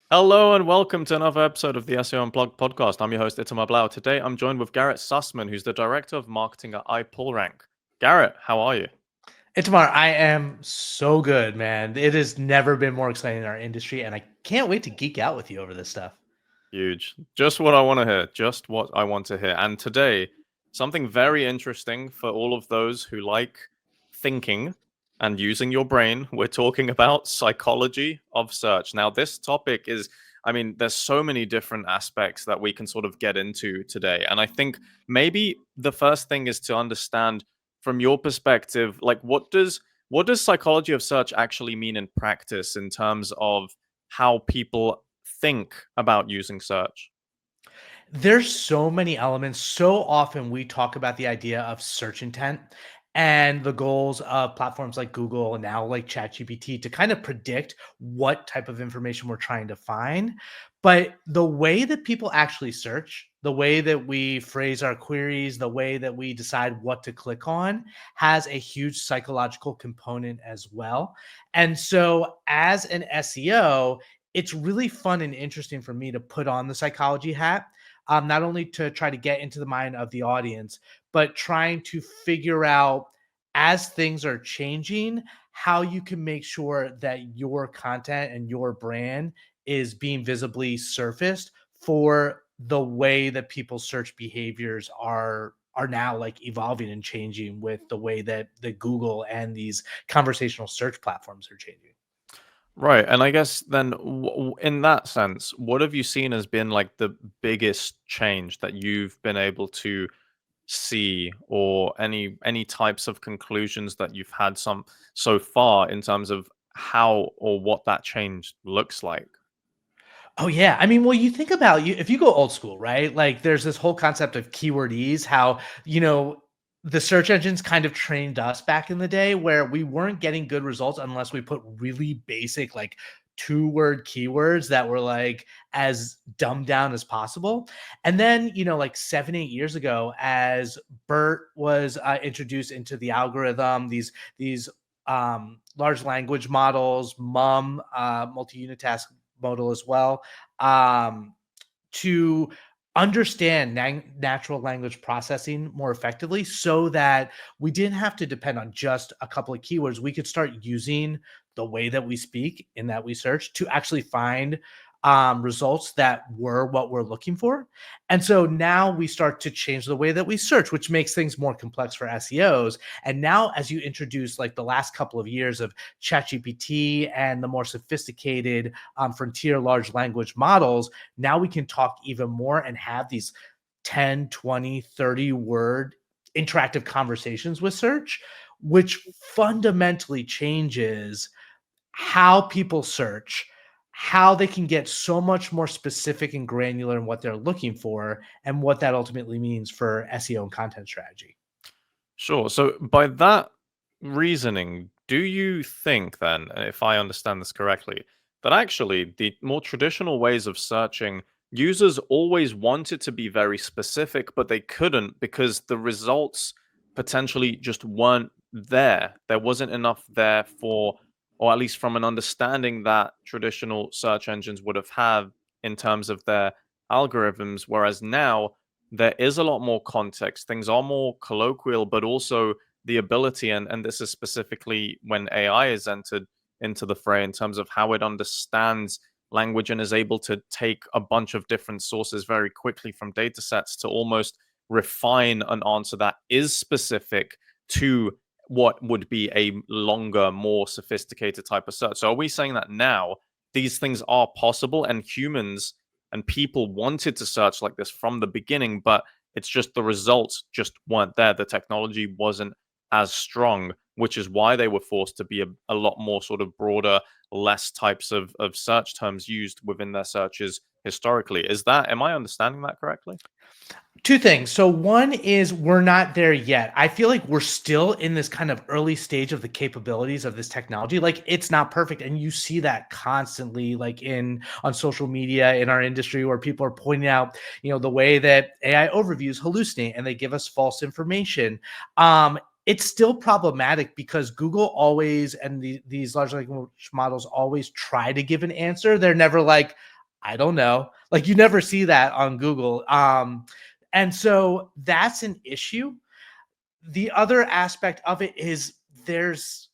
Hello and welcome to another episode of the SEO Unplugged podcast. I'm your host, Itamar Blauer. Today I'm joined with Garrett Sussman, who's the Director of Marketing at iPullRank. Garrett, how are you? Itamar, I am so good, man. It has never been more exciting in our industry, and I can't wait to geek out with you over this stuff. Huge. Just what I want to hear. Just what I want to hear. And today, something very interesting for all of those who like thinking and using your brain. We're talking about psychology of search. Now, this topic is, there's so many different aspects that we can sort of get into today. And I think maybe the first thing is to understand from your perspective, like what does psychology of search actually mean in practice in terms of how people think about using search? There's so many elements. So often we talk about the idea of search intent and the goals of platforms like Google and now like ChatGPT to kind of predict what type of information we're trying to find. But the way that people actually search, the way that we phrase our queries, the way that we decide what to click on has a huge psychological component as well. And so, as an SEO, it's really fun and interesting for me to put on the psychology hat, not only to try to get into the mind of the audience, but trying to figure out as things are changing, how you can make sure that your content and your brand is being visibly surfaced for the way that people's search behaviors are now like evolving and changing with the way that the Google and these conversational search platforms are changing. Right. And I guess then, in that sense, what have you seen as been like the biggest change that you've been able to see, or any types of conclusions that you've had some so far in terms of how or what that change looks like? Oh yeah. I mean, well, you think about you if you go old school, right? Like there's this whole concept of keyword ease, how, the search engines kind of trained us back in the day where we weren't getting good results unless we put really basic like two-word keywords that were like as dumbed down as possible. And then, like 7, 8 years ago, as BERT was introduced into the algorithm, these large language models, multi-unit task modal as well, um, to understand natural language processing more effectively so that we didn't have to depend on just a couple of keywords. We could start using the way that we speak in that we search to actually find results that were what we're looking for. And so now we start to change the way that we search, which makes things more complex for SEOs. And now, as you introduce like the last couple of years of ChatGPT and the more sophisticated frontier large language models, now we can talk even more and have these 10, 20, 30 word interactive conversations with search, which fundamentally changes how people search, how they can get so much more specific and granular in what they're looking for, and what that ultimately means for SEO and content strategy. Sure. So by that reasoning, do you think then, if I understand this correctly, that actually the more traditional ways of searching, users always wanted to be very specific, but they couldn't because the results potentially just weren't there? There wasn't enough there for, or at least from an understanding that traditional search engines would have had in terms of their algorithms, whereas now there is a lot more context. Things are more colloquial, but also the ability, and this is specifically when AI is entered into the fray in terms of how it understands language and is able to take a bunch of different sources very quickly from data sets to almost refine an answer that is specific to what would be a longer, more sophisticated type of search. So are we saying that now these things are possible and humans and people wanted to search like this from the beginning, but it's just the results just weren't there. The technology wasn't as strong, which is why they were forced to be a lot more sort of broader, less types of search terms used within their searches historically. Am I understanding that correctly? Two things. So one is we're not there yet. I feel like we're still in this kind of early stage of the capabilities of this technology. Like it's not perfect, and you see that constantly like in on social media in our industry where people are pointing out, the way that AI overviews hallucinate and they give us false information. It's still problematic because Google always and these large language models always try to give an answer. They're never like, I don't know. Like you never see that on Google. And so that's an issue. The other aspect of it is there's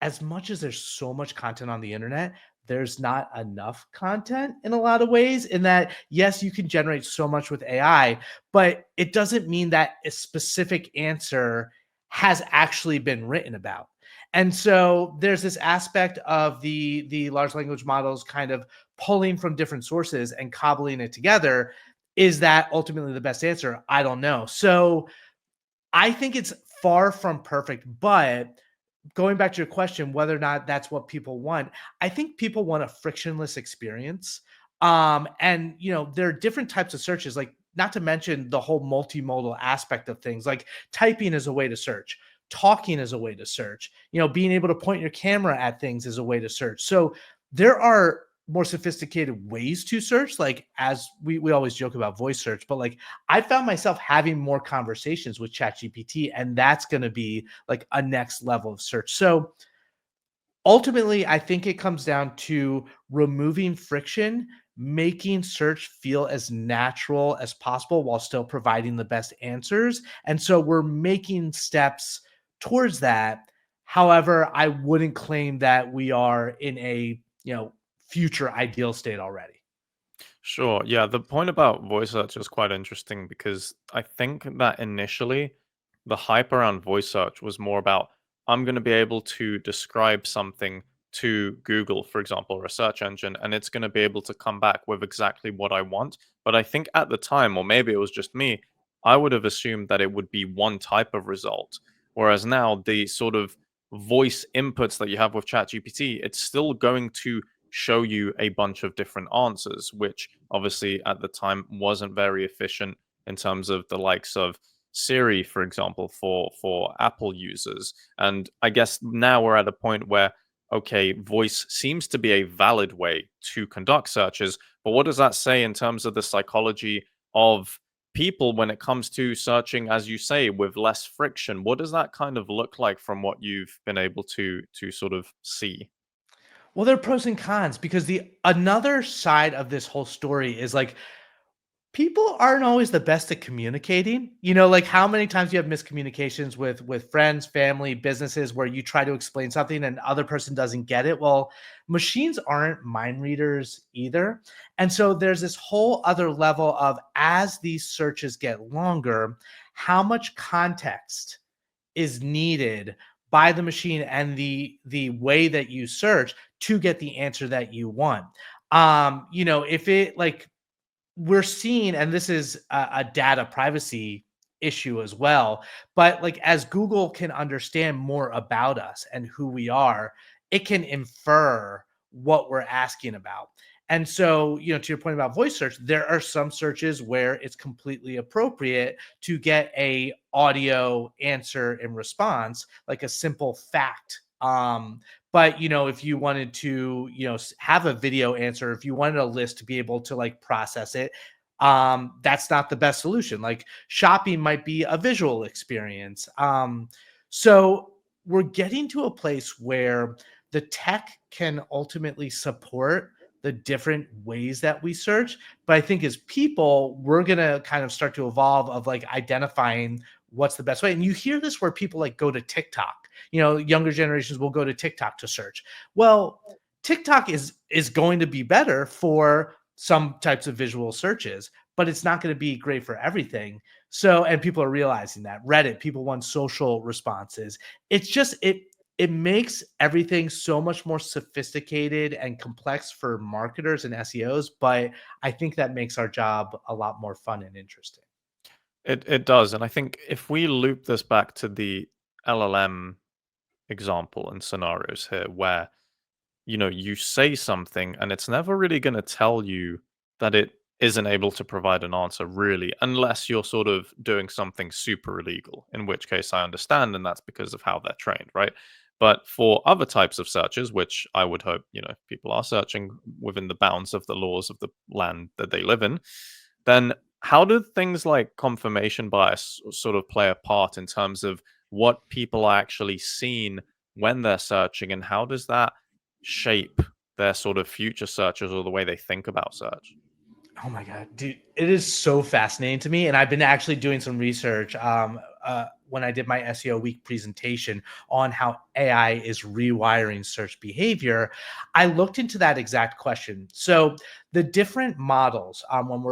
as much as there's so much content on the internet, there's not enough content in a lot of ways. In that, yes, you can generate so much with AI, but it doesn't mean that a specific answer has actually been written about. And so there's this aspect of the large language models kind of pulling from different sources and cobbling it together. Is that ultimately the best answer? I don't know. So I think it's far from perfect, but going back to your question, whether or not that's what people want, I think people want a frictionless experience. And there are different types of searches, like not to mention the whole multimodal aspect of things. Like typing is a way to search, talking is a way to search, being able to point your camera at things is a way to search. So there are more sophisticated ways to search, like as we always joke about voice search, but like I found myself having more conversations with ChatGPT, and that's going to be like a next level of search. So ultimately, I think it comes down to removing friction, making search feel as natural as possible while still providing the best answers. And so we're making steps towards that. However, I wouldn't claim that we are in a, future ideal state already. Sure. Yeah, the point about voice search is quite interesting because I think that initially the hype around voice search was more about I'm going to be able to describe something to Google, for example, or a search engine, and it's going to be able to come back with exactly what I want. But I think at the time, or maybe it was just me, I would have assumed that it would be one type of result. Whereas now the sort of voice inputs that you have with ChatGPT, it's still going to show you a bunch of different answers, which obviously at the time wasn't very efficient in terms of the likes of Siri, for example, for Apple users. And I guess now we're at a point where okay, voice seems to be a valid way to conduct searches, but what does that say in terms of the psychology of people when it comes to searching, as you say, with less friction? What does that kind of look like from what you've been able to sort of see? Well, there are pros and cons because the another side of this whole story is like people aren't always the best at communicating. Like how many times you have miscommunications with friends, family, businesses where you try to explain something and other person doesn't get it. Well, machines aren't mind readers either. And so there's this whole other level of as these searches get longer, how much context is needed by the machine and the way that you search to get the answer that you want. If it like we're seeing, and this is a data privacy issue as well, but like as Google can understand more about us and who we are, it can infer what we're asking about. And so, to your point about voice search, there are some searches where it's completely appropriate to get a audio answer in response, like a simple fact. But if you wanted to, have a video answer, if you wanted a list to be able to like process it, that's not the best solution. Like shopping might be a visual experience. So we're getting to a place where the tech can ultimately support the different ways that we search. But I think as people, we're gonna kind of start to evolve of like identifying what's the best way. And you hear this where people like go to TikTok. Younger generations will go to TikTok to search. Well, TikTok is going to be better for some types of visual searches, but it's not going to be great for everything. So, and people are realizing that. Reddit, people want social responses. It's just it makes everything so much more sophisticated and complex for marketers and SEOs, but I think that makes our job a lot more fun and interesting. It does, and I think if we loop this back to the LLM example and scenarios here where you say something and it's never really going to tell you that it isn't able to provide an answer really, unless you're sort of doing something super illegal, in which case I understand, and that's because of how they're trained, right? But for other types of searches, which I would hope, people are searching within the bounds of the laws of the land that they live in, then how do things like confirmation bias sort of play a part in terms of what people are actually seeing when they're searching, and how does that shape their sort of future searches or the way they think about search? Oh my god, dude, it is so fascinating to me, and I've been actually doing some research when I did my SEO week presentation on how AI is rewiring search behavior. I looked into that exact question. So the different models,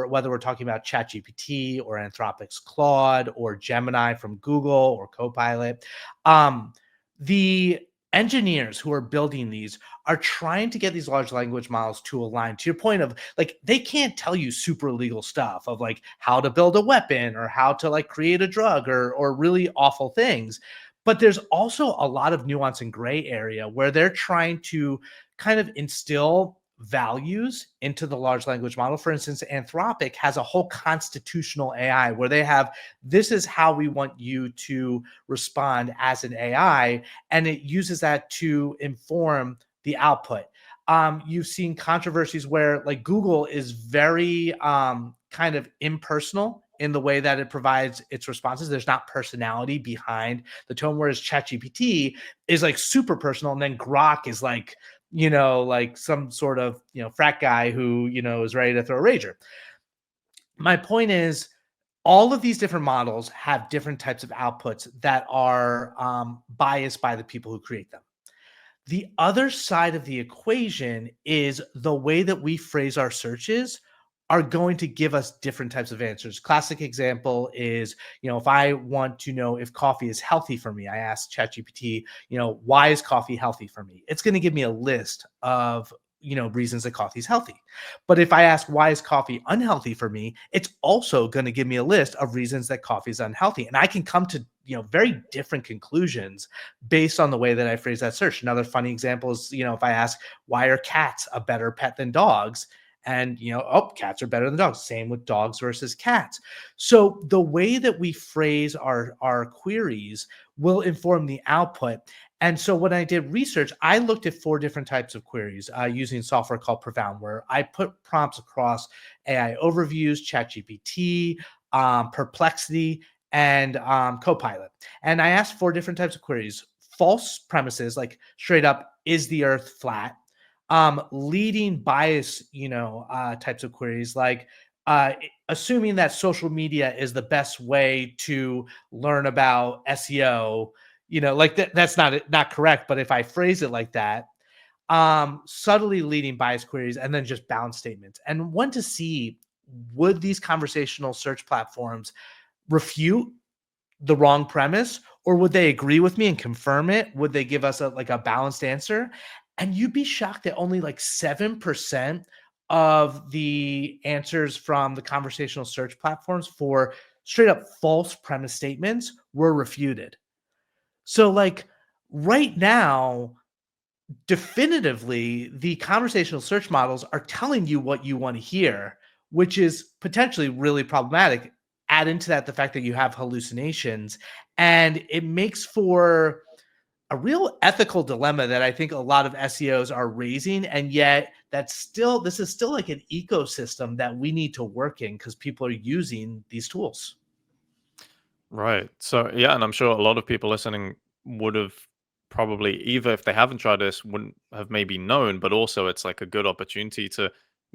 whether we're talking about ChatGPT or Anthropic's Claude or Gemini from Google or Copilot, the engineers who are building these are trying to get these large language models to align to your point of like they can't tell you super legal stuff of like how to build a weapon or how to like create a drug or really awful things, but there's also a lot of nuance and gray area where they're trying to kind of instill values into the large language model. For instance, Anthropic has a whole constitutional AI where they have, this is how we want you to respond as an AI, and it uses that to inform the output. You've seen controversies where like Google is very kind of impersonal in the way that it provides its responses. There's not personality behind the tone, whereas ChatGPT is like super personal, and then Grok is like, like some sort of, frat guy who, is ready to throw a rager. My point is, all of these different models have different types of outputs that are biased by the people who create them. The other side of the equation is the way that we phrase our searches are going to give us different types of answers. Classic example is, if I want to know if coffee is healthy for me, I ask ChatGPT, why is coffee healthy for me? It's going to give me a list of reasons that coffee is healthy. But if I ask why is coffee unhealthy for me, it's also going to give me a list of reasons that coffee is unhealthy. And I can come to very different conclusions based on the way that I phrase that search. Another funny example is, if I ask why are cats a better pet than dogs? And cats are better than dogs. Same with dogs versus cats. So the way that we phrase our queries will inform the output. And so when I did research, I looked at 4 different types of queries using software called Profound, where I put prompts across AI overviews, ChatGPT, Perplexity, and Copilot. And I asked 4 different types of queries: false premises, like straight up, is the Earth flat? Leading bias, types of queries, like assuming that social media is the best way to learn about SEO, like that's not correct. But if I phrase it like that, subtly leading bias queries, and then just bound statements, and want to see, would these conversational search platforms refute the wrong premise, or would they agree with me and confirm it? Would they give us a balanced answer? And you'd be shocked that only like 7% of the answers from the conversational search platforms for straight up false premise statements were refuted. So like right now, definitively, the conversational search models are telling you what you want to hear, which is potentially really problematic. Add into that the fact that you have hallucinations, and it makes for a real ethical dilemma that I think a lot of SEOs are raising. And yet this is still like an ecosystem that we need to work in because people are using these tools. Right. So yeah, and I'm sure a lot of people listening would have probably, either if they haven't tried this, wouldn't have maybe known, but also it's like a good opportunity to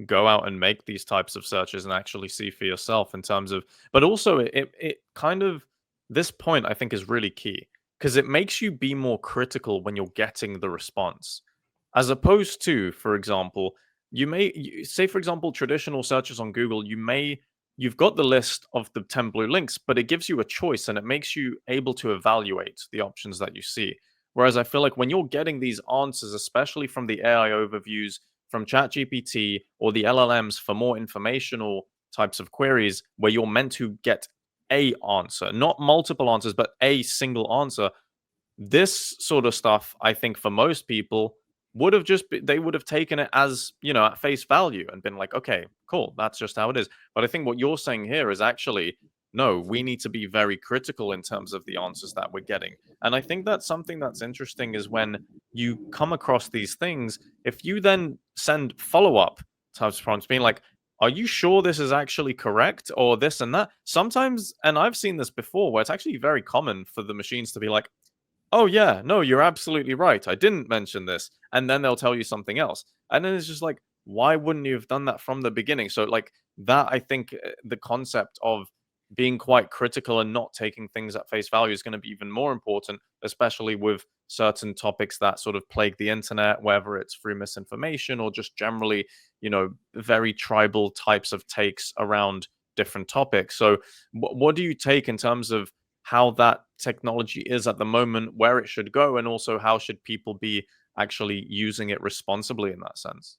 go out and make these types of searches and actually see for yourself in terms of, but also it kind of, this point I think is really key because it makes you be more critical when you're getting the response. As opposed to, for example, say for example traditional searches on Google, you've got the list of the 10 blue links, but it gives you a choice and it makes you able to evaluate the options that you see. Whereas I feel like when you're getting these answers, especially from the AI overviews, from ChatGPT or the LLMs for more informational types of queries, where you're meant to get a answer, not multiple answers, but a single answer, this sort of stuff, I think for most people would have they would have taken it as, at face value and been like, okay, cool, that's just how it is. But I think what you're saying here is actually, no, we need to be very critical in terms of the answers that we're getting. And I think that's something that's interesting is when you come across these things, if you then send follow-up types of prompts being like, are you sure this is actually correct or this and that? Sometimes, and I've seen this before, where it's actually very common for the machines to be like, oh, yeah, no, you're absolutely right. I didn't mention this. and then they'll tell you something else. And then it's just like, why wouldn't you have done that from the beginning? So like that, I think the concept of being quite critical and not taking things at face value is going to be even more important, especially with certain topics that sort of plague the internet, whether it's through misinformation or just generally, very tribal types of takes around different topics. So, what do you take in terms of how that technology is at the moment, where it should go, and also how should people be actually using it responsibly in that sense?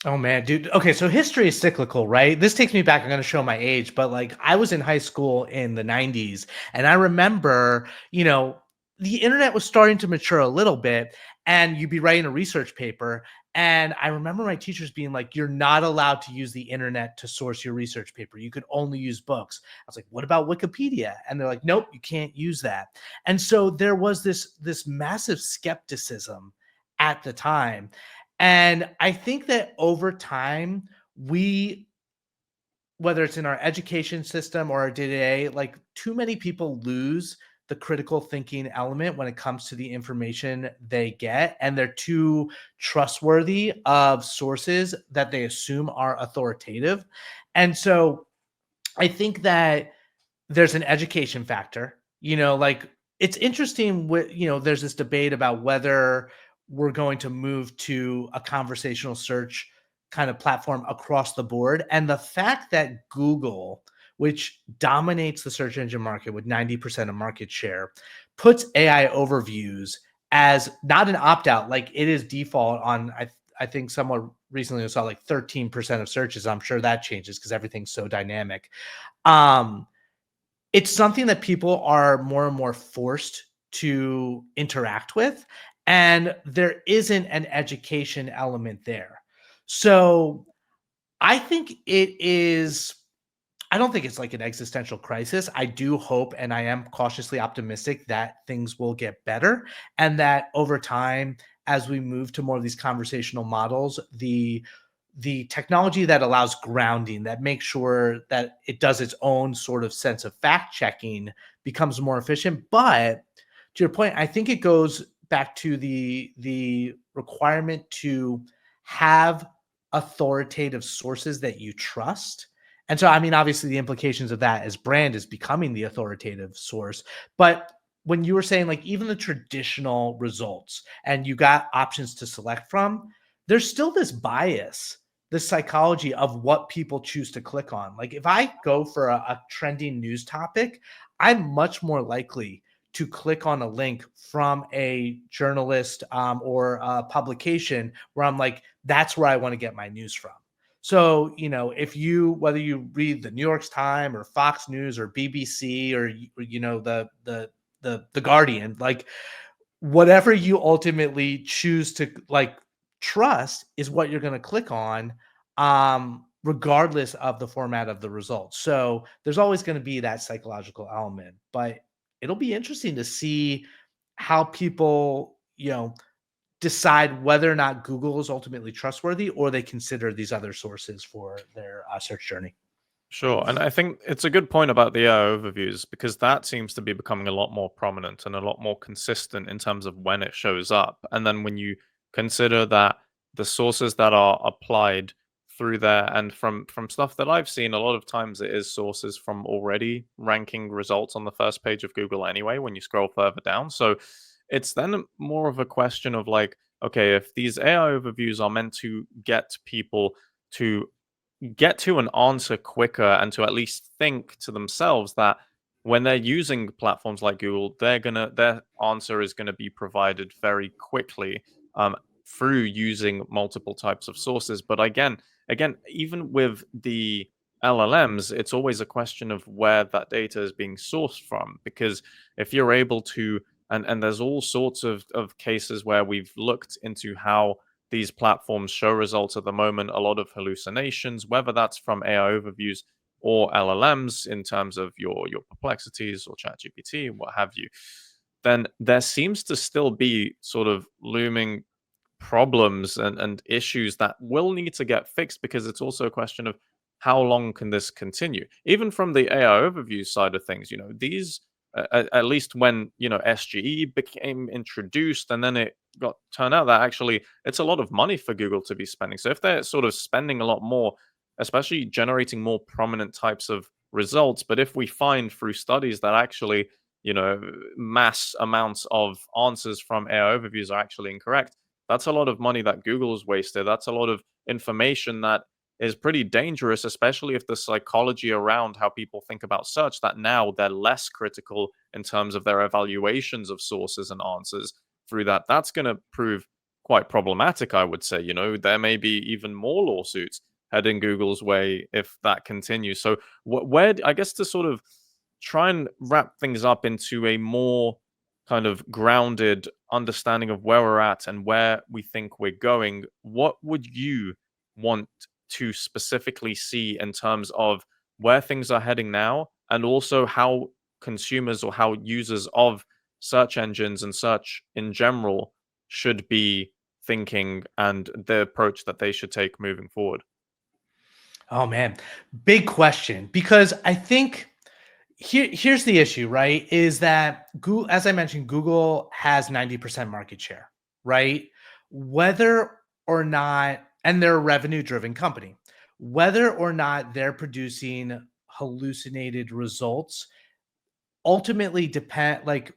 Oh man, dude. Okay, so history is cyclical, right? This takes me back. I'm going to show my age, but like I was in high school in the 90s, and I remember, the internet was starting to mature a little bit, and you'd be writing a research paper. And I remember my teachers being like, "You're not allowed to use the internet to source your research paper. You could only use books." I was like, "What about Wikipedia?" And they're like, "Nope, you can't use that." And so there was this massive skepticism at the time. And I think that over time, we, whether it's in our education system or our day to day, like too many people lose the critical thinking element when it comes to the information they get. And they're too trustworthy of sources that they assume are authoritative. And so I think that there's an education factor. Like it's interesting there's this debate about whether we're going to move to a conversational search kind of platform across the board. And the fact that Google, which dominates the search engine market with 90% of market share, puts AI overviews as not an opt-out, like it is default on I think somewhat recently I saw like 13% of searches. I'm sure that changes because everything's so dynamic. Um, it's something that people are more and more forced to interact with, and there isn't an education element there. So, I think it is I don't think it's like an existential crisis. I do hope and I am cautiously optimistic that things will get better and that over time as we move to more of these conversational models, the technology that allows grounding, that makes sure that it does its own sort of sense of fact checking becomes more efficient. But to your point, I think it goes back to the requirement to have authoritative sources that you trust. And so, I mean, obviously, the implications of that as brand is becoming the authoritative source. But when you were saying, like, even the traditional results and you got options to select from, there's still this bias, this psychology of what people choose to click on. Like, if I go for a trending news topic, I'm much more likely to click on a link from a journalist or a publication where I'm like, that's where I want to get my news from. So, if whether you read the New York Times or Fox News or BBC or the Guardian, like whatever you ultimately choose to like trust is what you're going to click on, regardless of the format of the results. So there's always going to be that psychological element, but it'll be interesting to see how people, decide whether or not Google is ultimately trustworthy or they consider these other sources for their search journey. Sure. And I think it's a good point about the AI overviews because that seems to be becoming a lot more prominent and a lot more consistent in terms of when it shows up. And then when you consider that the sources that are applied through there and from stuff that I've seen, a lot of times it is sources from already ranking results on the first page of Google anyway, when you scroll further down. So it's then more of a question of like, okay, if these AI overviews are meant to get people to get to an answer quicker and to at least think to themselves that when they're using platforms like Google, their answer is gonna be provided very quickly through using multiple types of sources. But again, even with the LLMs, it's always a question of where that data is being sourced from. Because if you're able to, and there's all sorts of cases where we've looked into how these platforms show results at the moment, a lot of hallucinations, whether that's from AI overviews or LLMs in terms of your perplexities or ChatGPT, what have you, then there seems to still be sort of looming problems and issues that will need to get fixed because it's also a question of how long can this continue? Even from the AI overview side of things, these at least when, SGE became introduced, and then it got turned out that actually it's a lot of money for Google to be spending. So if they're sort of spending a lot more, especially generating more prominent types of results, but if we find through studies that actually, mass amounts of answers from AI overviews are actually incorrect, that's a lot of money that Google's wasted. That's a lot of information that is pretty dangerous, especially if the psychology around how people think about search, that now they're less critical in terms of their evaluations of sources and answers through that. That's going to prove quite problematic, I would say. There may be even more lawsuits heading Google's way if that continues. So, I guess to sort of try and wrap things up into a more kind of grounded understanding of where we're at and where we think we're going, what would you want to specifically see in terms of where things are heading now, and also how consumers or how users of search engines and search in general should be thinking and the approach that they should take moving forward? Oh man, big question, because I think here's the issue, right? Is that Google, as I mentioned, Google has 90% market share, right? Whether or not, and they're a revenue driven company, whether or not they're producing hallucinated results ultimately depend, like,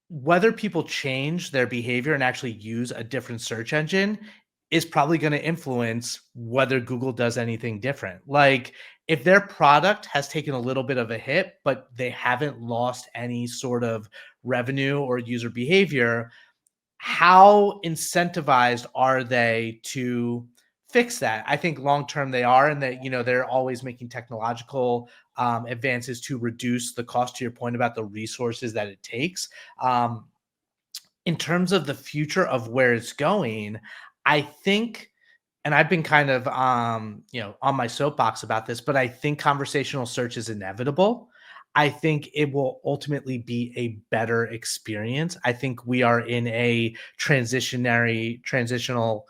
whether people change their behavior and actually use a different search engine is probably going to influence whether Google does anything different. Like, if their product has taken a little bit of a hit, but they haven't lost any sort of revenue or user behavior, how incentivized are they to fix that? I think long term they are, and that they're always making technological advances to reduce the cost. To your point about the resources that it takes, um, in terms of the future of where it's going, I think, and I've been kind of on my soapbox about this, but I think conversational search is inevitable. I think it will ultimately be a better experience. I think we are in a transitional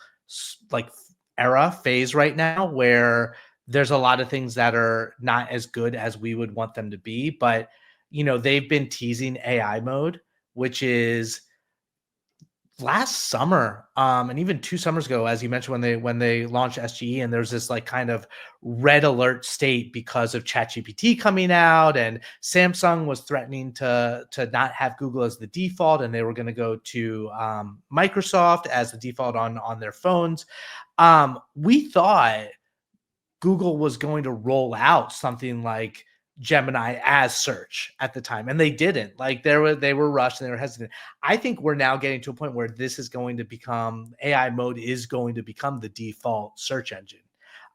like era phase right now where there's a lot of things that are not as good as we would want them to be, but they've been teasing AI mode, which is last summer, and even 2 summers ago, as you mentioned, when they launched SGE, and there's this like kind of red alert state because of ChatGPT coming out, and Samsung was threatening to not have Google as the default, and they were going to go to Microsoft as the default on their phones. We thought Google was going to roll out something like Gemini as search at the time, and they didn't. Like, they were rushed and they were hesitant. I think we're now getting to a point where this is going to become AI mode is going to become the default search engine.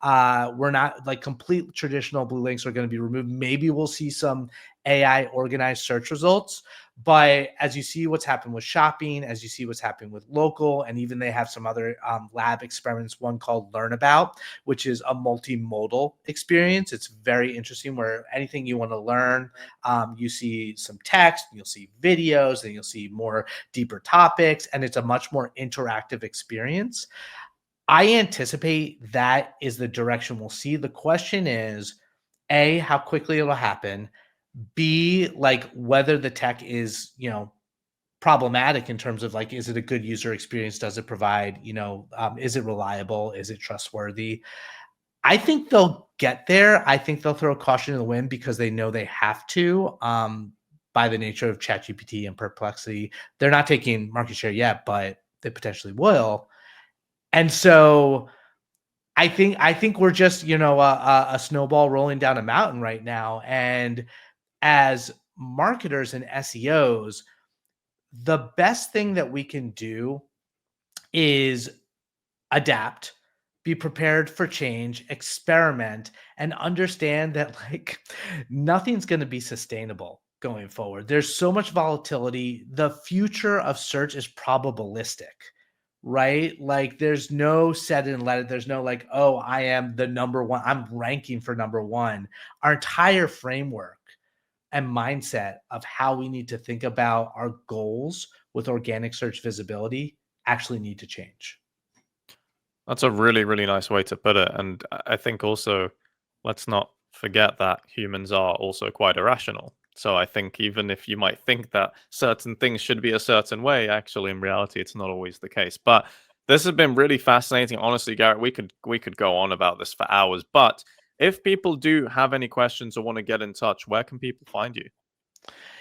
We're not like complete traditional blue links are going to be removed. Maybe we'll see some AI organized search results, but as you see what's happened with shopping, as you see what's happening with local, and even they have some other lab experiments, one called Learn About, which is a multimodal experience. It's very interesting where anything you want to learn, you see some text, you'll see videos, and you'll see more deeper topics, and it's a much more interactive experience. I anticipate that is the direction we'll see. The question is, A, how quickly it'll happen. B, like whether the tech is, problematic in terms of like, is it a good user experience? Does it provide, is it reliable? Is it trustworthy? I think they'll get there. I think they'll throw caution to the wind because they know they have to, by the nature of ChatGPT and Perplexity. They're not taking market share yet, but they potentially will. And so I think we're just, a snowball rolling down a mountain right now. And as marketers and SEOs, the best thing that we can do is adapt, be prepared for change, experiment, and understand that like nothing's going to be sustainable going forward. There's so much volatility. The future of search is probabilistic, right? Like, there's no set and let it. There's no like, oh, I am the number one. I'm ranking for number one. Our entire framework and mindset of how we need to think about our goals with organic search visibility actually need to change. That's a really, really nice way to put it. And I think also, let's not forget that humans are also quite irrational So I think even if you might think that certain things should be a certain way, actually in reality it's not always the case. But this has been really fascinating. Honestly, Garrett, we could go on about this for hours. But if people do have any questions or want to get in touch, where can people find you?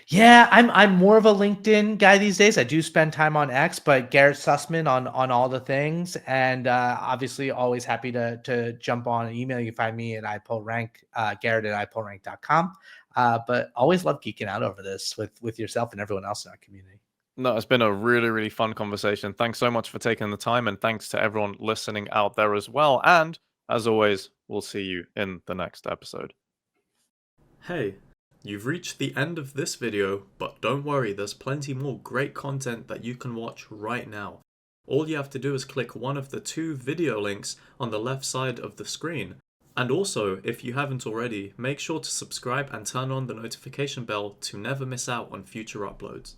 Yeah, I'm more of a LinkedIn guy these days. I do spend time on X, but Garrett Sussman on all the things, and obviously always happy to jump on an email. You can find me at iPullRank, Garrett at iPullRank.com. But always love geeking out over this with yourself and everyone else in our community. No, it's been a really, really fun conversation. Thanks so much for taking the time, and thanks to everyone listening out there as well. And as always, we'll see you in the next episode. Hey, you've reached the end of this video, but don't worry, there's plenty more great content that you can watch right now. All you have to do is click one of the two video links on the left side of the screen. And also, if you haven't already, make sure to subscribe and turn on the notification bell to never miss out on future uploads.